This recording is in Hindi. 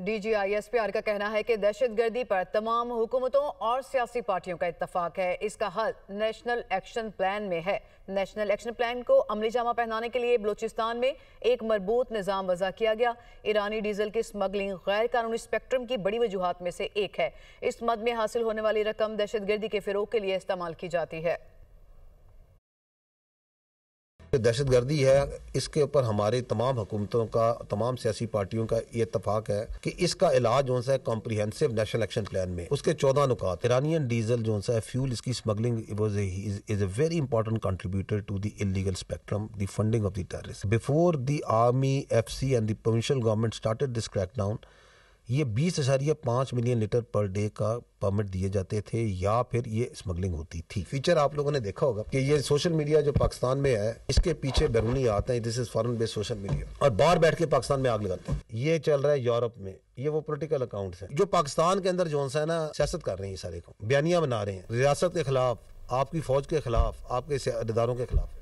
DGISPR का कहना है कि दहशतगर्दी पर तमाम हुकूमतों और सियासी पार्टियों का इत्तफाक है। इसका हल नेशनल एक्शन प्लान में है। नेशनल एक्शन प्लान को अमली जामा पहनाने के लिए बलूचिस्तान में एक मरबूत निज़ाम वज़ा किया गया। ईरानी डीजल की स्मगलिंग गैर कानूनी स्पेक्ट्रम की बड़ी वजूहात में से एक है। इस मद में हासिल होने वाली रकम दहशतगर्दी के फिरोग के लिए इस्तेमाल की जाती है। दहशतगर्दी है, इसके ऊपर हमारे तमाम हुकूमतों का, तमाम सियासी पार्टियों का ये इत्तफाक है कि इसका इलाज जो है कॉम्प्रिहेंसिव नेशनल एक्शन प्लान में उसके 14 नुकात। ईरानियन डीजल जो है फ्यूल, इसकी smuggling is a very important contributor to the illegal spectrum, the funding of the terrorist. Before the army, FC and the provincial government started this crackdown, ये 20.5 मिलियन लीटर पर डे का परमिट दिए जाते थे या फिर ये स्मगलिंग होती थी। फीचर आप लोगों ने देखा होगा कि ये सोशल मीडिया जो पाकिस्तान में है, इसके पीछे बैरूनी आते हैं, this is foreign based social media, और बाहर बैठ के पाकिस्तान में आग लगाते हैं। ये चल रहा है यूरोप में, ये वो पॉलिटिकल अकाउंट्स हैं जो पाकिस्तान के अंदर जो है ना सियासत कर रहे हैं, सारे को बयानियां बना रहे हैं रियासत के खिलाफ, आपकी फौज के खिलाफ, आपके इदारों के खिलाफ।